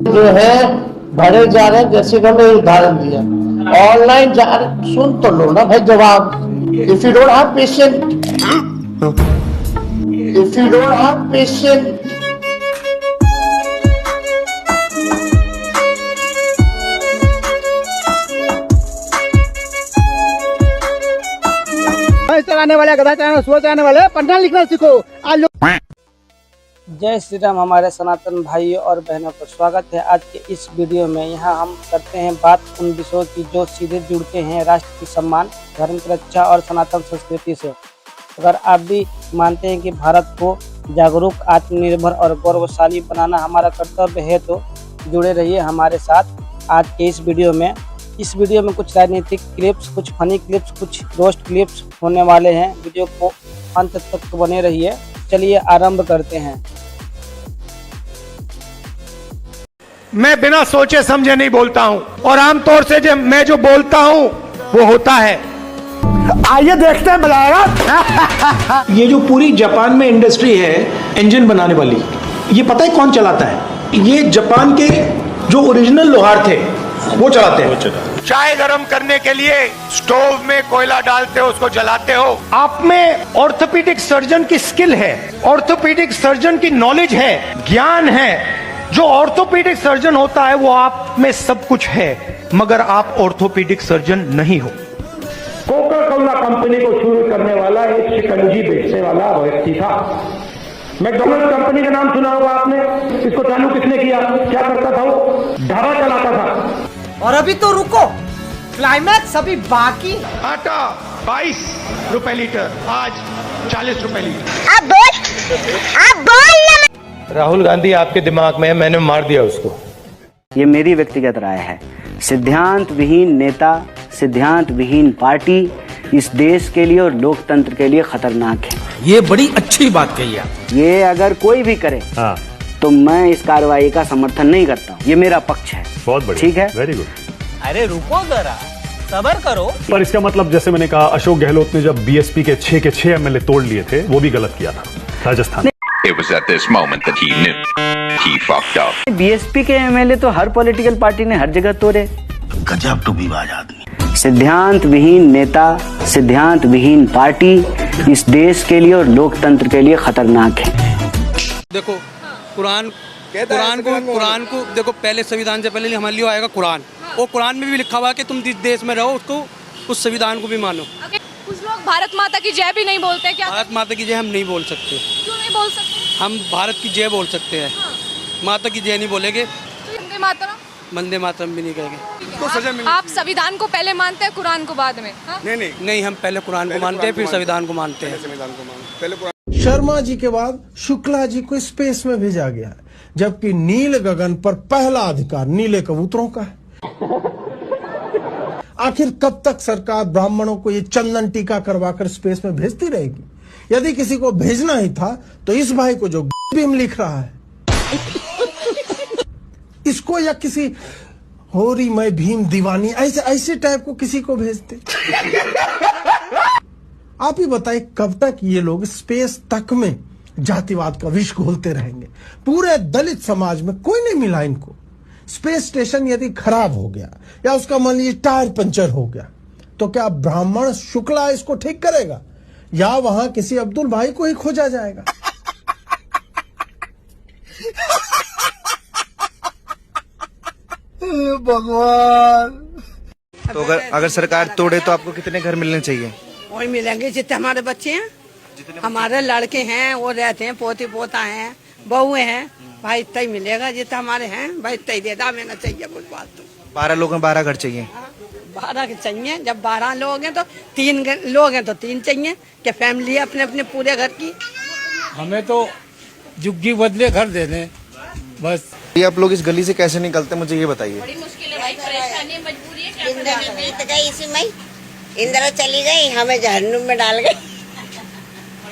जो है भरे जा रहे हैं, जैसे कि हमने उदाहरण दिया ऑनलाइन जा रहे, सुन तो लो ना भाई जवाब। If you don't have patient, if you don't have patient, चलाने वाले गधा चलाने सुअर चलाने वाले पढ़ना लिखना सीखो आज लोग। जय श्री राम हमारे सनातन भाइयों और बहनों को स्वागत है आज के इस वीडियो में। यहाँ हम करते हैं बात उन विषयों की जो सीधे जुड़ते हैं राष्ट्र की सम्मान, धर्म की रक्षा और सनातन संस्कृति से। अगर आप भी मानते हैं कि भारत को जागरूक, आत्मनिर्भर और गौरवशाली बनाना हमारा कर्तव्य है तो जुड़े रहिए हमारे साथ आज के इस वीडियो में। इस वीडियो में कुछ राजनीतिक क्लिप्स, कुछ फनी क्लिप्स, कुछ रोस्ट क्लिप्स होने वाले हैं। वीडियो को अंत तक बने रहिए। चलिए आरंभ करते हैं। मैं बिना सोचे समझे नहीं बोलता हूं और आमतौर से जब मैं जो बोलता हूं वो होता है। आइए देखते हैं बुलाएगा। ये जो पूरी जापान में इंडस्ट्री है इंजन बनाने वाली, ये पता है कौन चलाता है? ये जापान के जो ओरिजिनल लोहार थे वो चलाते हैं। चाय गरम करने के लिए स्टोव में कोयला डालते हो, उसको जलाते हो। आप में ऑर्थोपेडिक सर्जन की स्किल है, ऑर्थोपेडिक सर्जन की नॉलेज है, ज्ञान है। जो ऑर्थोपेडिक सर्जन होता है वो आप में सब कुछ है, मगर आप ऑर्थोपेडिक सर्जन नहीं हो। कोका कोला कंपनी को शुरू करने वाला एक शिकंजी बेचने वाला व्यक्ति था। मैकडॉनल्ड कंपनी का नाम सुना होगा आपने। इसको चालू किसने किया? क्या करता था वो? ढाबा चलाता था। और अभी तो रुको, क्लाइमैक्स अभी बाकी। आटा 22 रुपए लीटर, आज 40 रुपए लीटर। आप बोल राहुल गांधी आपके दिमाग में है, मैंने मार दिया उसको। ये मेरी व्यक्तिगत राय है। सिद्धांत विहीन नेता, सिद्धांत विहीन पार्टी इस देश के लिए और लोकतंत्र के लिए खतरनाक है। ये बड़ी अच्छी बात कही है। ये अगर कोई भी करे तो मैं इस कार्रवाई का समर्थन नहीं करता हूँ। ये मेरा पक्ष है। बहुत बढ़िया, ठीक है, वेरी गुड। अरे रुको जरा, सबर करो। पर इसका मतलब जैसे मैंने कहा, अशोक गहलोत ने जब बीएसपी के 6 के 6 एमएलए तोड़ लिए थे, वो भी गलत किया था Rajasthan. It was at this moment that he knew he fucked up. BSP के एमएलए तो हर पॉलिटिकल पार्टी ने हर जगह तोड़े। गजब टूबीबाज आदमी। सिद्धांत विहीन नेता, सिद्धांत विहीन पार्टी इस देश के लिए और लोकतंत्र के लिए खतरनाक है। देखो कुरान को देखो, पहले संविधान से पहले हमारे लिए आएगा कुरान। वो कुरान में भी लिखा हुआ है कि तुम जिस देश में रहो उसको, उस संविधान को भी मानो। कुछ लोग भारत माता की जय भी नहीं बोलते क्या? भारत माता की जय हम नहीं बोल सकते। क्यों नहीं बोल सकते? हम भारत की जय बोल सकते हैं, माता की जय नहीं बोलेंगे। वंदे मातरम, वंदे मातरम भी नहीं कहेंगे। तो सजा मिलनी। आप संविधान को पहले मानते हैं, कुरान को बाद में? नहीं, हम पहले कुरान को मानते हैं, फिर संविधान को मानते हैं। शर्मा जी के बाद शुक्ला जी को स्पेस में भेजा गया, जबकि नील गगन पर पहला अधिकार नीले कबूतरों का है। आखिर कब तक सरकार ब्राह्मणों को ये चंदन टीका करवाकर स्पेस में भेजती रहेगी? यदि किसी को भेजना ही था तो इस भाई को जो बीम लिख रहा है इसको, या किसी होरी मैं भीम दीवानी ऐसे टाइप को किसी को भेजते। आप ही बताइए कब तक ये लोग स्पेस तक में जातिवाद का विष घोलते रहेंगे? पूरे दलित समाज में कोई नहीं मिला इनको। स्पेस स्टेशन यदि खराब हो गया या उसका मान लीजिए टायर पंचर हो गया तो क्या ब्राह्मण शुक्ला इसको ठीक करेगा, या वहां किसी अब्दुल भाई को ही खोजा जाएगा? भगवान। तो अगर सरकार तोड़े तो आपको कितने घर मिलने चाहिए? वही मिलेंगे जितने हमारे बच्चे हैं, हमारे लड़के हैं, वो रहते हैं, पोती पोता हैं, बहुएं हैं, भाई इतना ही मिलेगा। जितना हमारे हैं भाई इतना ही देता हमें ना चाहिए कुछ बात। तो 12 लोग हैं, 12 घर चाहिए। 12 के चाहिए। जब 12 लोग हैं तो 3 लोग हैं तो 3 चाहिए। क्या फैमिली है अपने अपने पूरे घर की? हमें तो जुग्गी बदले घर दे दें बस। ये आप लोग इस गली से कैसे निकलते हैं, मुझे ये बताइए। बड़ी मुश्किल है भाई, परेशानी मजबूरी है। जिंदगी बीत गई इसी में, इंदिरा चली गई, हमें जहन्नुम में डाल गई।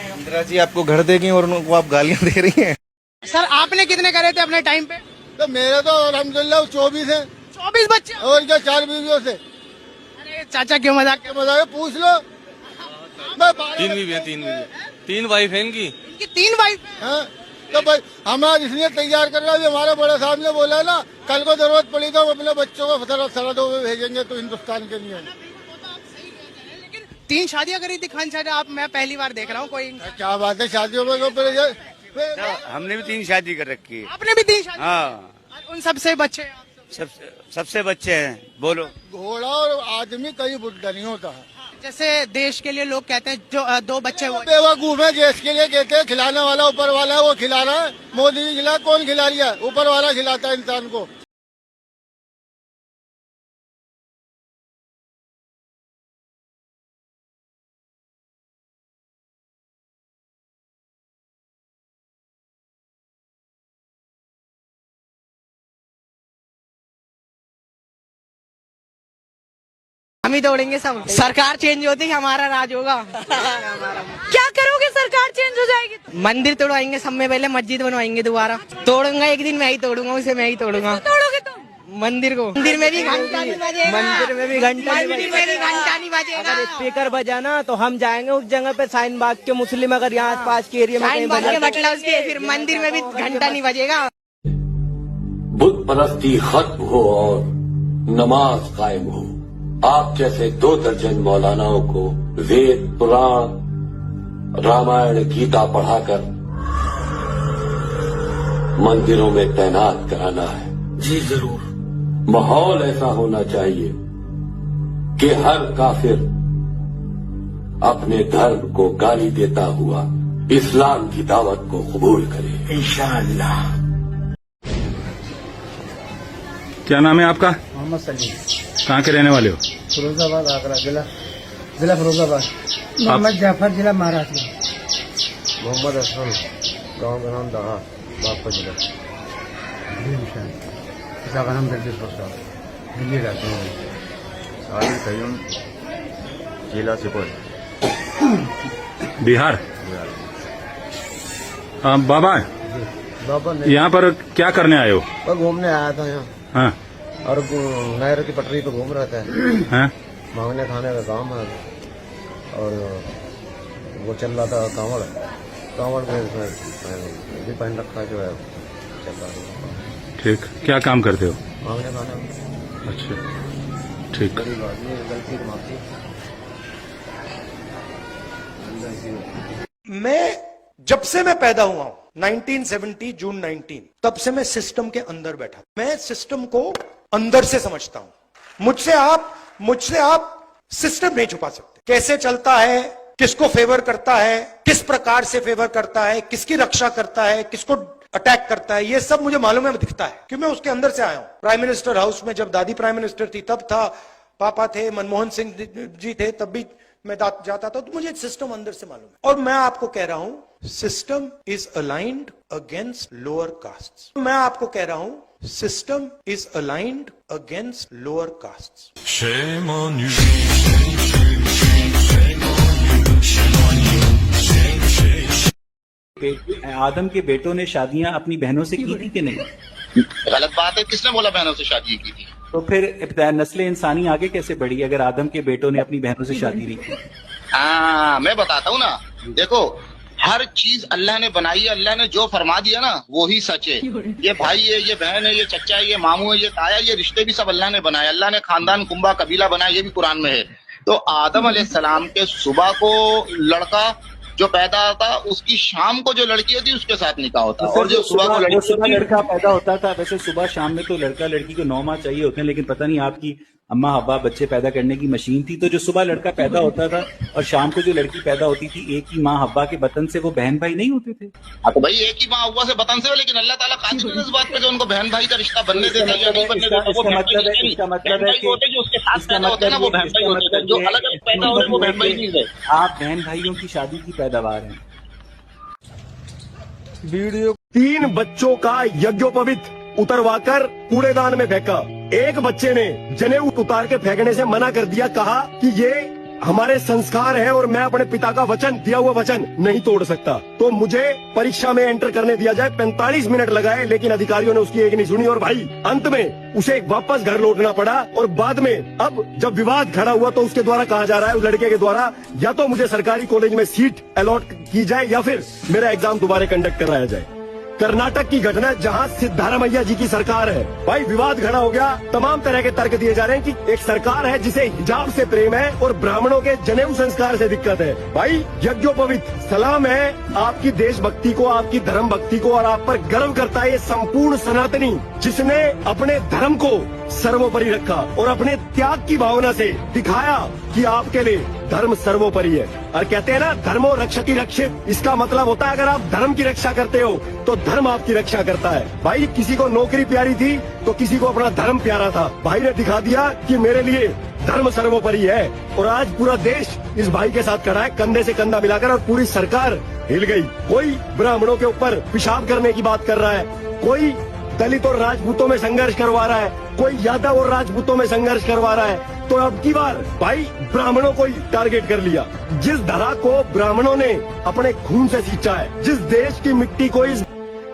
इंदिरा जी आपको घर देगी और उनको आप गालियां दे रही हैं। सर आपने कितने करे थे अपने टाइम पे? तो मेरे तो अल्हम्दुलिल्लाह 24 है। 24 बच्चे और क्या 4 बीवियों से। अरे चाचा क्यों मजाक पूछ लो। 3 बीवी है, 3 वाइफ है इनकी। 3 वाइफ? तो भाई हम आज इसलिए तैयार कर रहे हैं, हमारे बड़े साहब ने बोला ना कल को जरूरत पड़ी तो हम अपने बच्चों को सरहदों में भेजेंगे तो हिंदुस्तान के लिए। 3 शादियां करी थी खान साहब, आप मैं पहली बार देख रहा हूँ। कोई क्या बात है, शादियों में हमने भी 3 शादी कर रखी है। आपने भी 3 शादी? हाँ। उन सबसे बच्चे? सबसे बच्चे हैं। बोलो। घोड़ा और आदमी कहीं बुढ़ा नहीं होता है। जैसे देश के लिए लोग कहते हैं जो 2 बच्चे वो बेवकूफ है, देश के लिए कहते हैं, खिलाने वाला ऊपर वाला है, वो खिला रहा है। मोदी जी खिला, कौन खिला रहा है? ऊपर वाला खिलाता है इंसान को। हम ही दौड़ेंगे सब। सरकार चेंज होती हमारा राज होगा। क्या करोगे सरकार चेंज हो जाएगी तो? मंदिर तोड़वाएंगे, सब में पहले मस्जिद बनवाएंगे दोबारा। तोड़ूंगा एक दिन, मैं ही तोड़ूंगा उसे, मैं ही तोड़ूंगा। तोड़ोगे तुम मंदिर को? मंदिर में भी घंटा नहीं बजेगा। मंदिर में भी घंटा नहीं बजेगा। अगर स्पीकर बजाना तो हम जाएंगे उस जगह पे, शाहीन बाग के मुस्लिम अगर यहाँ पास के एरिया में कहीं मतलब उसके फिर मंदिर में भी घंटा नहीं बजेगा। बुत परस्ती खत्म हो और नमाज कायम हो। आप जैसे 2 दर्जन मौलानाओं को वेद, पुराण, रामायण, गीता पढ़ाकर मंदिरों में तैनात कराना है। जी जरूर। माहौल ऐसा होना चाहिए कि हर काफिर अपने धर्म को गाली देता हुआ इस्लाम की दावत को कबूल करे, इंशाअल्लाह। क्या नाम है आपका? मोहम्मद सलीम। कहाँ के रहने वाले हो? फिरोजाबाद, आगरा जिला फिरोजाबाद। मोहम्मद जाफर, जिला महाराष्ट्र। मोहम्मद असलम, गाँव का नाम दहा, बागपत जिला। पिता का नाम जगदीश प्रसाद, दिल्ली रहते हैं। साहिल कयूम, जिला सुपौल, बिहार। बाबा, यहाँ पर क्या करने आए हो? घूमने आया था यहाँ। हाँ। और नहर की पटरी पे घूम रहा था। हाँ? मांगने खाने का काम है और वो चल रहा था कांवड़ में भी पहन रखा जो है, चल रहा है। ठीक। क्या काम करते हो? मांगने खाने। अच्छा, ठीक। गलती माफी। जब से मैं पैदा हुआ हूं 1970 जून 19, तब से मैं सिस्टम के अंदर बैठा। मैं सिस्टम को अंदर से समझता हूं। मुझसे आप सिस्टम नहीं छुपा सकते। कैसे चलता है, किसको फेवर करता है, किस प्रकार से फेवर करता है, किसकी रक्षा करता है, किसको अटैक करता है, ये सब मुझे मालूम है, दिखता है कि मैं उसके अंदर से आया हूं। प्राइम मिनिस्टर हाउस में जब दादी प्राइम मिनिस्टर थी तब था, पापा थे, मनमोहन सिंह जी थे तब भी मैं जाता था, तो मुझे सिस्टम अंदर से मालूम है। और मैं आपको कह रहा हूं system is aligned against lower caste. मैं आपको कह रहा हूं system is aligned against lower caste. आदम के बेटों ने शादियां अपनी बहनों से की थी कि नहीं? गलत बात है, किसने बोला बहनों से शादी की थी? तो फिर नस्ल इंसानी आगे कैसे बढ़ी अगर आदम के बेटों ने अपनी बहनों से शादी नहीं की? मैं बताता हूँ ना, देखो हर चीज अल्लाह ने बनाई है, अल्लाह ने जो फरमा दिया ना वो ही सच है। ये भाई है, ये बहन है, ये चचा है, ये मामू है, ये ताया, ये रिश्ते भी सब अल्लाह ने बनाए। अल्लाह ने खानदान, कुंबा, कबीला बनाया, ये भी कुरान में है। तो आदम अलैहिस्सलाम के सुबह को लड़का जो पैदा होता, उसकी शाम को जो लड़की होती उसके साथ निकाह होता, और जो सुबह को लड़का पैदा होता था। वैसे सुबह शाम में तो लड़का लड़की को 9 माह चाहिए होते हैं, लेकिन पता नहीं आपकी अम्मा हब्बा बच्चे पैदा करने की मशीन थी, तो जो सुबह लड़का पैदा होता था और शाम को जो लड़की पैदा होती थी, एक ही माँ हब्बा के बतन से वो बहन भाई नहीं होते थे? तो भाई एक ही माँ हब्बा से बतन से, लेकिन अल्लाह ताला कादिर है इस बात पे जो उनको बहन भाई का रिश्ता बनने देता है या नहीं बनने देता। इसका मतलब है कि जो उसके साथ पैदा होते हैं ना वो बहन भाई होते हैं, जो अलग अलग पैदा हो रहे हैं वो बहन भाई नहीं है। आप बहन भाइयों की शादी की पैदावार हैं। वीडियो 3 बच्चों का यज्ञोपवीत उतरवाकर कूड़ेदान में फेंका। एक बच्चे ने जनेऊ उतार के फेंकने से मना कर दिया, कहा कि ये हमारे संस्कार है और मैं अपने पिता का वचन, दिया हुआ वचन नहीं तोड़ सकता, तो मुझे परीक्षा में एंटर करने दिया जाए। 45 मिनट लगाए, लेकिन अधिकारियों ने उसकी एक नहीं सुनी और भाई अंत में उसे वापस घर लौटना पड़ा। और बाद में अब जब विवाद खड़ा हुआ तो उसके द्वारा कहा जा रहा है, उस लड़के के द्वारा, या तो मुझे सरकारी कॉलेज में सीट अलॉट की जाए या फिर मेरा एग्जाम दोबारा कंडक्ट कराया जाए। कर्नाटक की घटना जहां सिद्धारमैया जी की सरकार है। भाई विवाद खड़ा हो गया, तमाम तरह के तर्क दिए जा रहे हैं कि एक सरकार है जिसे हिजाब से प्रेम है और ब्राह्मणों के जनेऊ संस्कार से दिक्कत है। भाई यज्ञोपवीत सलाम है आपकी देशभक्ति को, आपकी धर्म भक्ति को, और आप पर गर्व करता है ये संपूर्ण सनातनी जिसने अपने धर्म को सर्वोपरि रखा और अपने त्याग की भावना से दिखाया कि आपके लिए धर्म सर्वोपरि है। और कहते हैं ना, धर्मो रक्षति रक्षित, इसका मतलब होता है अगर आप धर्म की रक्षा करते हो तो धर्म आपकी रक्षा करता है। भाई किसी को नौकरी प्यारी थी तो किसी को अपना धर्म प्यारा था। भाई ने दिखा दिया कि मेरे लिए धर्म सर्वोपरि है, और आज पूरा देश इस भाई के साथ खड़ा है कंधे से कंधा मिलाकर, और पूरी सरकार हिल गई। कोई ब्राह्मणों के ऊपर पेशाब करने की बात कर रहा है, कोई दलित और राजपूतों में संघर्ष करवा रहा है, कोई यादव और राजपूतों में संघर्ष करवा रहा है, तो अब की बार भाई ब्राह्मणों को ही टारगेट कर लिया। जिस धरा को ब्राह्मणों ने अपने खून से सींचा है, जिस देश की मिट्टी को इस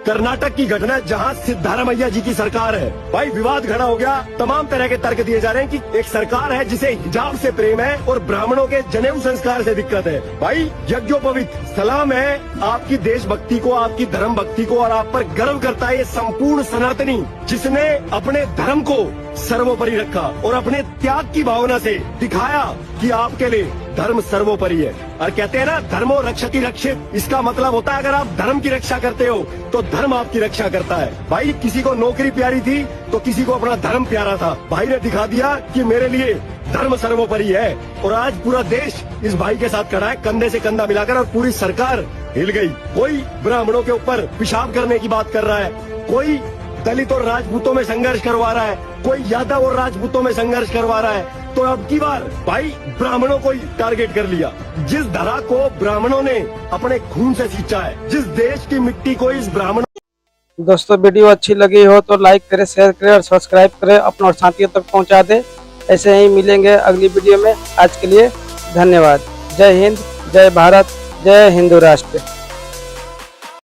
कर्नाटक की घटना जहां सिद्धारमैया जी की सरकार है। भाई विवाद खड़ा हो गया, तमाम तरह के तर्क दिए जा रहे हैं कि एक सरकार है जिसे हिजाब से प्रेम है और ब्राह्मणों के जनेऊ संस्कार से दिक्कत है। भाई यज्ञोपवीत सलाम है आपकी देशभक्ति को, आपकी धर्म भक्ति को, और आप पर गर्व करता है ये संपूर्ण सनातनी जिसने अपने धर्म को सर्वोपरि रखा और अपने त्याग की भावना से दिखाया कि आपके लिए धर्म सर्वोपरि है। और कहते हैं ना, धर्मो रक्षति रक्षित, इसका मतलब होता है अगर आप धर्म की रक्षा करते हो तो धर्म आपकी रक्षा करता है। भाई किसी को नौकरी प्यारी थी तो किसी को अपना धर्म प्यारा था। भाई ने दिखा दिया कि मेरे लिए धर्म सर्वोपरि है, और आज पूरा देश इस भाई के साथ खड़ा है कंधे से कंधा मिलाकर, और पूरी सरकार हिल गई। कोई ब्राह्मणों के ऊपर पेशाब करने की बात कर रहा है, कोई दलित और राजपूतों में संघर्ष करवा रहा है, कोई यादव और राजपूतों में संघर्ष करवा रहा है, तो अब की बार भाई ब्राह्मणों को ही टारगेट कर लिया। जिस धरा को ब्राह्मणों ने अपने खून से सींचा है, जिस देश की मिट्टी को इस ब्राह्मण। दोस्तों वीडियो अच्छी लगी हो तो लाइक करें, शेयर करें और सब्सक्राइब करें, अपने और साथियों तक पहुंचा दें। ऐसे ही मिलेंगे अगली वीडियो में। आज के लिए धन्यवाद। जय हिंद, जय भारत, जय हिंदू राष्ट्र।